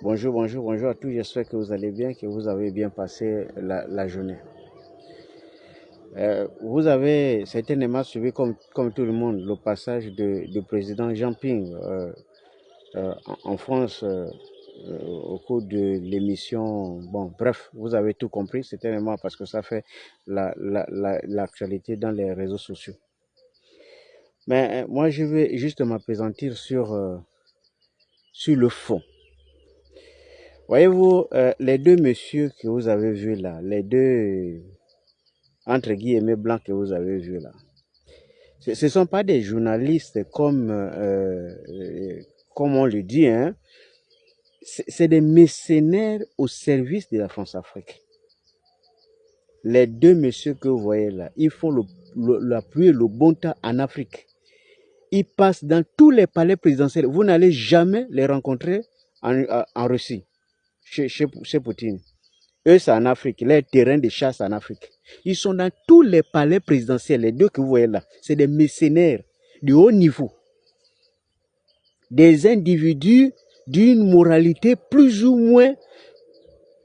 Bonjour, bonjour, bonjour à tous. J'espère que vous allez bien, que vous avez bien passé la journée. Vous avez certainement suivi, comme tout le monde, le passage du président Jean Ping en France au cours de l'émission. Bon, bref, vous avez tout compris, certainement parce que ça fait l'actualité dans les réseaux sociaux. Mais moi, je vais juste m'appesantir sur le fond. Voyez-vous, les deux messieurs que vous avez vus là, les deux, entre guillemets, blancs que vous avez vus là, ce ne sont pas des journalistes comme on le dit, hein. C'est des mercenaires au service de la France-Afrique. Les deux messieurs que vous voyez là, ils font la pluie et le bon temps en Afrique. Ils passent dans tous les palais présidentiels. Vous n'allez jamais les rencontrer en Russie, chez Poutine. Eux, c'est en Afrique. Les terrains de chasse en Afrique. Ils sont dans tous les palais présidentiels. Les deux que vous voyez là, c'est des mercenaires de haut niveau. Des individus d'une moralité plus ou moins.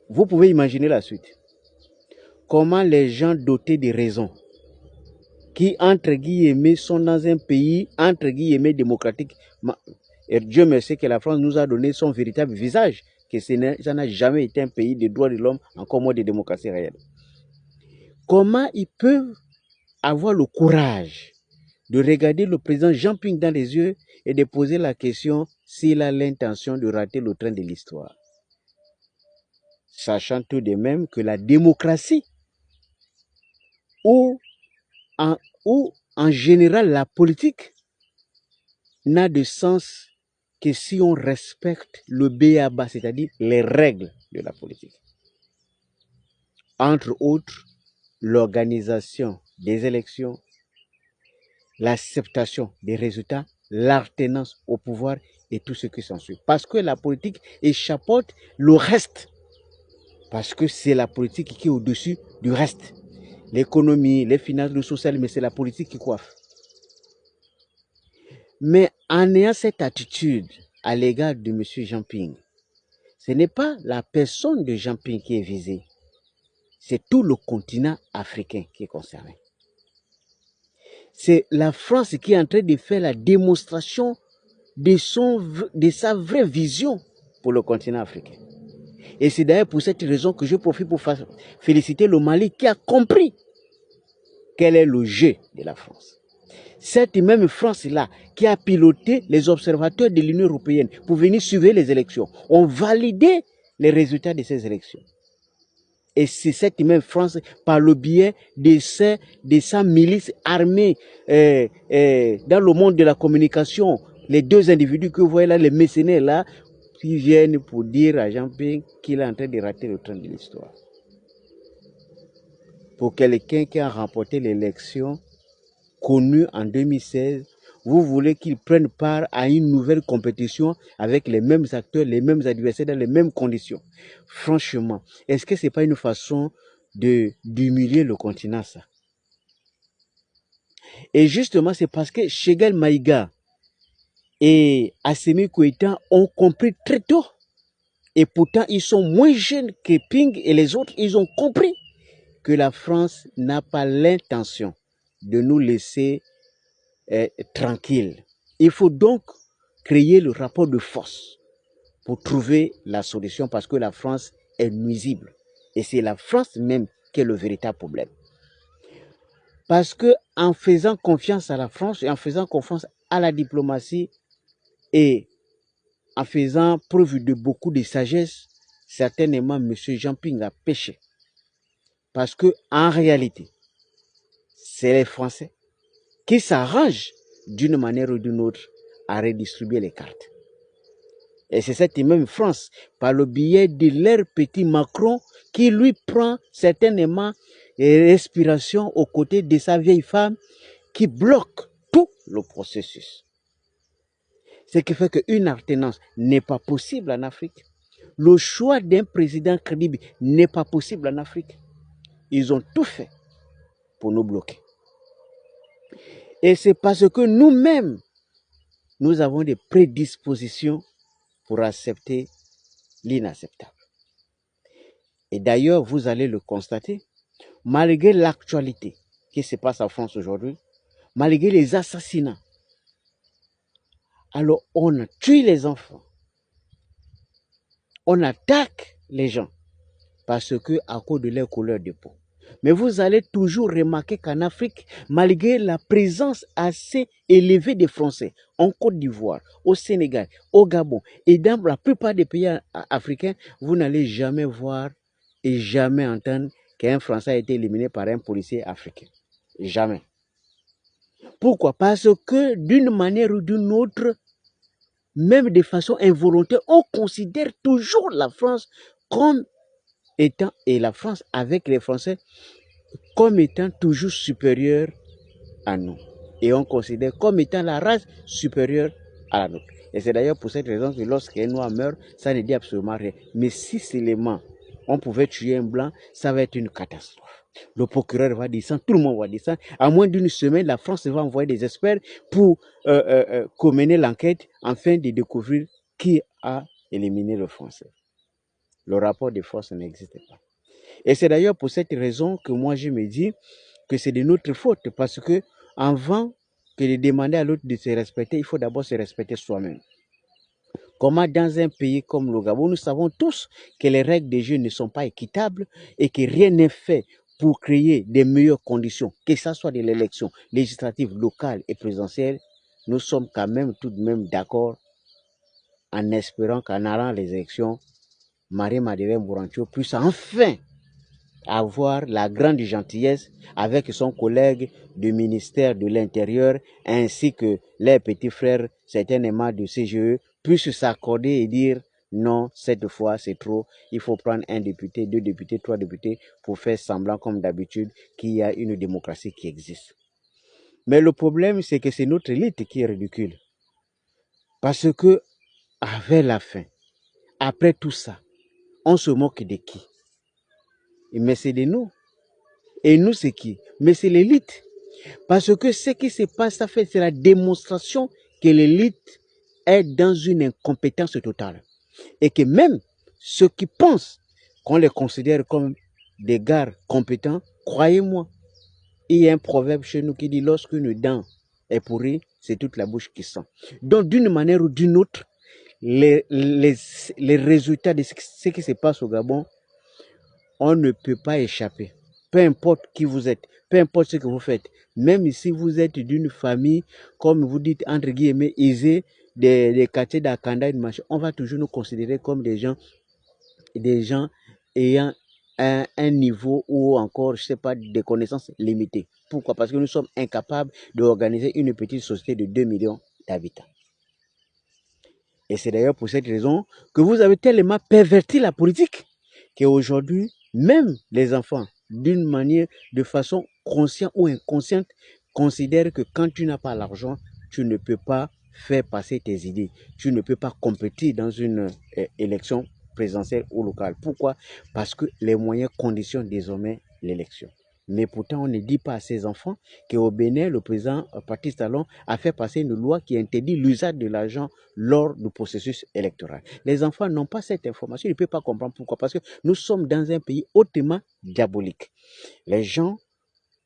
Vous pouvez imaginer la suite. Comment les gens dotés de raison, qui, entre guillemets, sont dans un pays, entre guillemets, démocratique. Et Dieu merci que la France nous a donné son véritable visage, que ça n'a jamais été un pays de droits de l'homme, encore moins de démocratie réelle. Comment ils peuvent avoir le courage de regarder le président Jean Ping dans les yeux et de poser la question s'il a l'intention de rater le train de l'histoire. Sachant tout de même que la démocratie, ou en général la politique, n'a de sens que si on respecte le b.a.-ba, c'est-à-dire les règles de la politique. Entre autres, l'organisation des élections, l'acceptation des résultats, l'alternance au pouvoir et tout ce qui s'ensuit. Parce que la politique échappote le reste. Parce que c'est la politique qui est au-dessus du reste. L'économie, les finances, le social, mais c'est la politique qui coiffe. Mais en ayant cette attitude à l'égard de M. Jean Ping, ce n'est pas la personne de Jean Ping qui est visée. C'est tout le continent africain qui est concerné. C'est la France qui est en train de faire la démonstration de sa vraie vision pour le continent africain. Et c'est d'ailleurs pour cette raison que je profite pour féliciter le Mali qui a compris quel est le jeu de la France. Cette même France-là qui a piloté les observateurs de l'Union européenne pour venir suivre les élections, ont validé les résultats de ces élections. Et c'est cette même France, par le biais de sa milice armée dans le monde de la communication, les deux individus que vous voyez là, les mercenaires là, qui viennent pour dire à Jean Ping qu'il est en train de rater le train de l'histoire. Pour quelqu'un qui a remporté l'élection connue en 2016, vous voulez qu'il prenne part à une nouvelle compétition avec les mêmes acteurs, les mêmes adversaires, dans les mêmes conditions. Franchement, est-ce que ce n'est pas une façon d'humilier le continent, ça? Et justement, c'est parce que Chegal Maïga et Assimi Goïta ont compris très tôt. Et pourtant, ils sont moins jeunes que Ping et les autres. Ils ont compris que la France n'a pas l'intention de nous laisser tranquilles. Il faut donc créer le rapport de force pour trouver la solution parce que la France est nuisible. Et c'est la France même qui est le véritable problème. Parce que en faisant confiance à la France et en faisant confiance à la diplomatie et en faisant preuve de beaucoup de sagesse, certainement M. Jean Ping a péché. Parce que en réalité, c'est les Français qui s'arrangent d'une manière ou d'une autre à redistribuer les cartes. Et c'est cette même France, par le biais de leur petit Macron, qui lui prend certainement respiration aux côtés de sa vieille femme, qui bloque tout le processus. Ce qui fait qu'une alternance n'est pas possible en Afrique. Le choix d'un président crédible n'est pas possible en Afrique. Ils ont tout fait pour nous bloquer. Et c'est parce que nous-mêmes, nous avons des prédispositions pour accepter l'inacceptable. Et d'ailleurs, vous allez le constater, malgré l'actualité qui se passe en France aujourd'hui, malgré les assassinats, alors on tue les enfants, on attaque les gens parce que à cause de leur couleur de peau. Mais vous allez toujours remarquer qu'en Afrique, malgré la présence assez élevée des Français, en Côte d'Ivoire, au Sénégal, au Gabon et dans la plupart des pays africains, vous n'allez jamais voir et jamais entendre qu'un Français a été éliminé par un policier africain. Jamais. Pourquoi? Parce que d'une manière ou d'une autre, même de façon involontaire, on considère toujours la France comme étant, et la France avec les Français, comme étant toujours supérieure à nous. Et on considère comme étant la race supérieure à la nôtre. Et c'est d'ailleurs pour cette raison que lorsqu'un noir meurt, ça ne dit absolument rien. Mais si seulement on pouvait tuer un blanc, ça va être une catastrophe. Le procureur va descendre, tout le monde va descendre. À moins d'une semaine, la France va envoyer des experts pour mener l'enquête afin de découvrir qui a éliminé le Français. Le rapport de force n'existe pas. Et c'est d'ailleurs pour cette raison que moi je me dis que c'est de notre faute, parce que avant que de demander à l'autre de se respecter, il faut d'abord se respecter soi-même. Comment dans un pays comme le Gabon, nous savons tous que les règles des jeu ne sont pas équitables et que rien n'est fait pour créer des meilleures conditions, que ce soit de l'élection législative, locale et présidentielle, nous sommes quand même tout de même d'accord en espérant qu'en allant les élections, Marie-Madeleine Bourancho puisse enfin avoir la grande gentillesse avec son collègue du ministère de l'Intérieur ainsi que les petits frères certainement du CGE puissent s'accorder et dire non, cette fois c'est trop, il faut prendre un député, deux députés, trois députés pour faire semblant comme d'habitude qu'il y a une démocratie qui existe. Mais le problème c'est que c'est notre élite qui est ridicule. Parce que avec la fin, après tout ça, on se moque de qui? Mais c'est de nous. Et nous, c'est qui? Mais c'est l'élite. Parce que ce qui se passe, ça fait, c'est la démonstration que l'élite est dans une incompétence totale. Et que même ceux qui pensent qu'on les considère comme des gars compétents, croyez-moi, il y a un proverbe chez nous qui dit lorsqu'une dent est pourrie, c'est toute la bouche qui sent. Donc, d'une manière ou d'une autre, les résultats de ce qui se passe au Gabon, on ne peut pas échapper. Peu importe qui vous êtes, peu importe ce que vous faites, même si vous êtes d'une famille, comme vous dites, entre guillemets, aisée, des quartiers d'Akanda, on va toujours nous considérer comme des gens ayant un niveau ou encore, je ne sais pas, des connaissances limitées. Pourquoi? Parce que nous sommes incapables d'organiser une petite société de 2 millions d'habitants. Et c'est d'ailleurs pour cette raison que vous avez tellement perverti la politique qu'aujourd'hui, même les enfants, d'une manière, de façon consciente ou inconsciente, considèrent que quand tu n'as pas l'argent, tu ne peux pas faire passer tes idées. Tu ne peux pas compétir dans une élection présidentielle ou locale. Pourquoi? Parce que les moyens conditionnent désormais l'élection. Mais pourtant, on ne dit pas à ces enfants qu'au Bénin, le président Patrice Talon a fait passer une loi qui interdit l'usage de l'argent lors du processus électoral. Les enfants n'ont pas cette information, ils ne peuvent pas comprendre pourquoi. Parce que nous sommes dans un pays hautement diabolique. Les gens,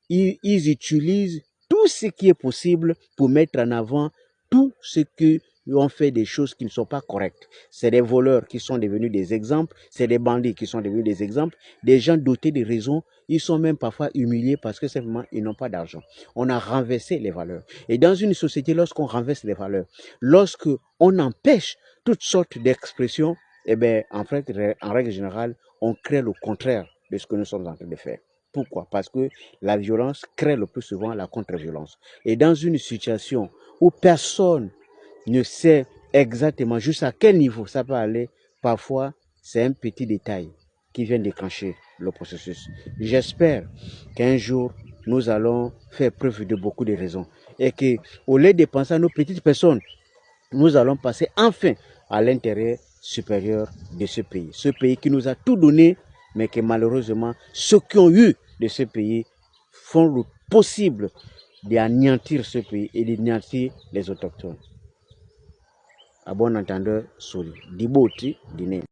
ils utilisent tout ce qui est possible pour mettre en avant tout ce que ont fait des choses qui ne sont pas correctes. C'est des voleurs qui sont devenus des exemples, c'est des bandits qui sont devenus des exemples, des gens dotés de raison, ils sont même parfois humiliés parce que simplement ils n'ont pas d'argent. On a renversé les valeurs. Et dans une société, lorsqu'on renverse les valeurs, lorsqu'on empêche toutes sortes d'expressions, eh bien, en fait, en règle générale, on crée le contraire de ce que nous sommes en train de faire. Pourquoi? Parce que la violence crée le plus souvent la contre-violence. Et dans une situation où personne ne sait exactement jusqu'à quel niveau ça peut aller, parfois c'est un petit détail qui vient déclencher le processus. J'espère qu'un jour nous allons faire preuve de beaucoup de raisons et qu'au lieu de penser à nos petites personnes, nous allons passer enfin à l'intérêt supérieur de ce pays qui nous a tout donné, mais que malheureusement ceux qui ont eu de ce pays font le possible d'anéantir ce pays et d'anéantir les autochtones. À bon entendeur, Soli. Diboti, Dine.